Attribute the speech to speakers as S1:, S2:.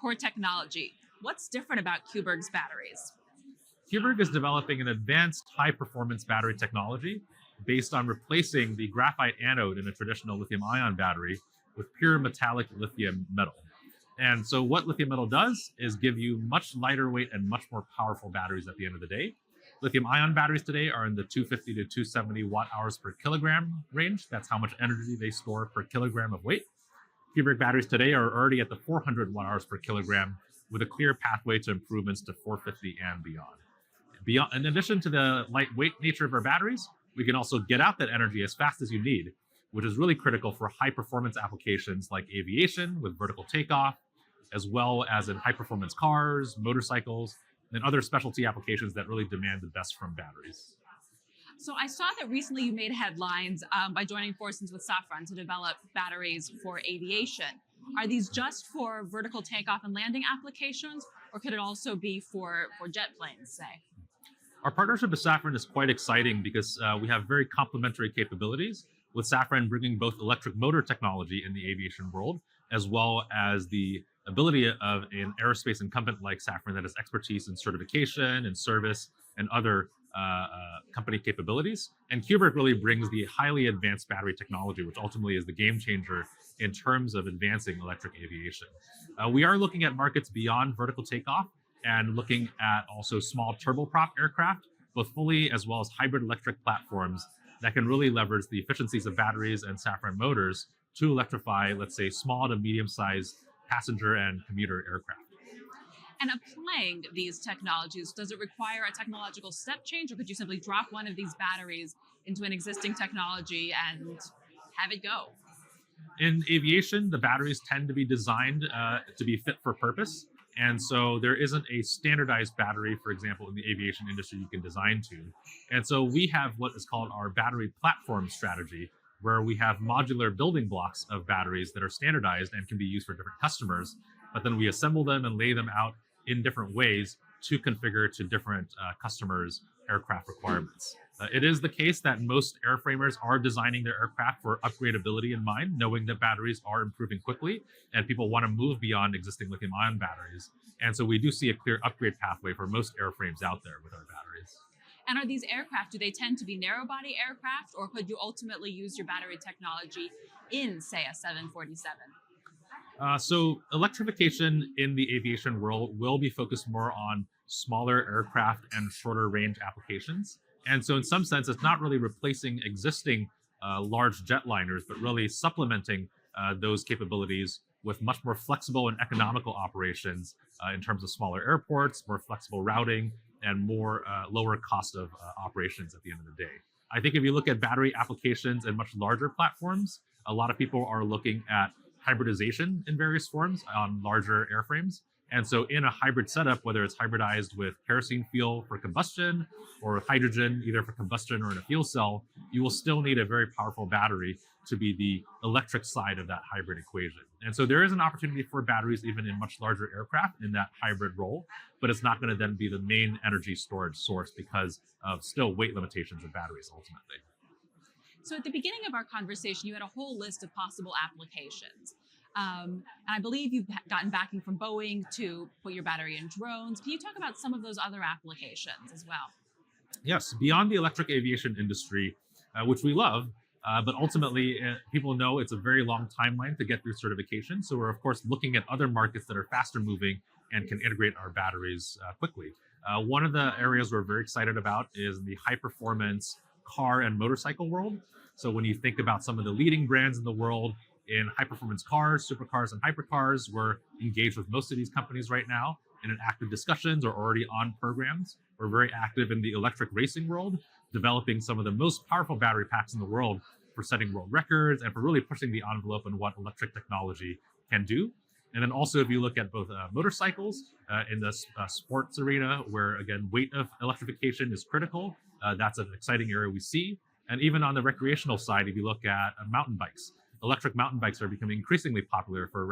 S1: core technology. What's different about Cuberg's batteries?
S2: Cuberg is developing an advanced high-performance battery technology based on replacing the graphite anode in a traditional lithium-ion battery with pure metallic lithium metal. And so what lithium metal does is give you much lighter weight and much more powerful batteries at the end of the day. Lithium-ion batteries today are in the 250 to 270 watt hours per kilogram range. That's how much energy they store per kilogram of weight. Cuberg batteries today are already at the 400 watt hours per kilogram with a clear pathway to improvements to 450 and beyond. In addition to the lightweight nature of our batteries, we can also get out that energy as fast as you need, which is really critical for high performance applications like aviation with vertical takeoff, as well as in high performance cars, motorcycles, and other specialty applications that really demand the best from batteries.
S1: So I saw that recently you made headlines by joining forces with Safran to develop batteries for aviation. Are these just for vertical takeoff and landing applications, or could it also be for jet planes, say?
S2: Our partnership with Safran is quite exciting because we have very complementary capabilities, with Safran bringing both electric motor technology in the aviation world, as well as the ability of an aerospace incumbent like Safran that has expertise in certification and service and other company capabilities. And Cuberg really brings the highly advanced battery technology, which ultimately is the game changer in terms of advancing electric aviation. We are looking at markets beyond vertical takeoff and looking at also small turboprop aircraft, both fully as well as hybrid electric platforms that can really leverage the efficiencies of batteries and Safran motors to electrify, let's say, small to medium-sized passenger and commuter aircraft.
S1: And applying these technologies, does it require a technological step change, or could you simply drop one of these batteries into an existing technology and have it go?
S2: In aviation, the batteries tend to be designed to be fit for purpose. And so there isn't a standardized battery, for example, in the aviation industry you can design to. And so we have what is called our battery platform strategy, where we have modular building blocks of batteries that are standardized and can be used for different customers. But then we assemble them and lay them out in different ways to configure to different customers' aircraft requirements. It is the case that most airframers are designing their aircraft for upgradability in mind, knowing that batteries are improving quickly and people want to move beyond existing lithium-ion batteries. And so we do see a clear upgrade pathway for most airframes out there with our batteries.
S1: And are these aircraft, do they tend to be narrow body aircraft, or could you ultimately use your battery technology in, say, a 747?
S2: So electrification in the aviation world will be focused more on smaller aircraft and shorter range applications. And so in some sense, it's not really replacing existing large jetliners, but really supplementing those capabilities with much more flexible and economical operations in terms of smaller airports, more flexible routing, and more lower cost of operations at the end of the day. I think if you look at battery applications and much larger platforms, a lot of people are looking at hybridization in various forms on larger airframes. And so in a hybrid setup, whether it's hybridized with kerosene fuel for combustion or with hydrogen, either for combustion or in a fuel cell, you will still need a very powerful battery to be the electric side of that hybrid equation. And so there is an opportunity for batteries even in much larger aircraft in that hybrid role, but it's not going to then be the main energy storage source because of still weight limitations of batteries ultimately.
S1: So at the beginning of our conversation, you had a whole list of possible applications. And I believe you've gotten backing from Boeing to put your battery in drones. Can you talk about some of those other applications as well?
S2: Yes, beyond the electric aviation industry, which we love, but ultimately people know it's a very long timeline to get through certification. So we're of course looking at other markets that are faster moving and can integrate our batteries quickly. One of the areas we're very excited about is the high performance car and motorcycle world. So when you think about some of the leading brands in the world in high performance cars, supercars, and hypercars, we're engaged with most of these companies right now in active discussions or already on programs. We're very active in the electric racing world, developing some of the most powerful battery packs in the world for setting world records and for really pushing the envelope on what electric technology can do. And then also, if you look at both motorcycles in the sports arena, where again, weight of electrification is critical, that's an exciting area we see. And even on the recreational side, if you look at mountain bikes, electric mountain bikes are becoming increasingly popular for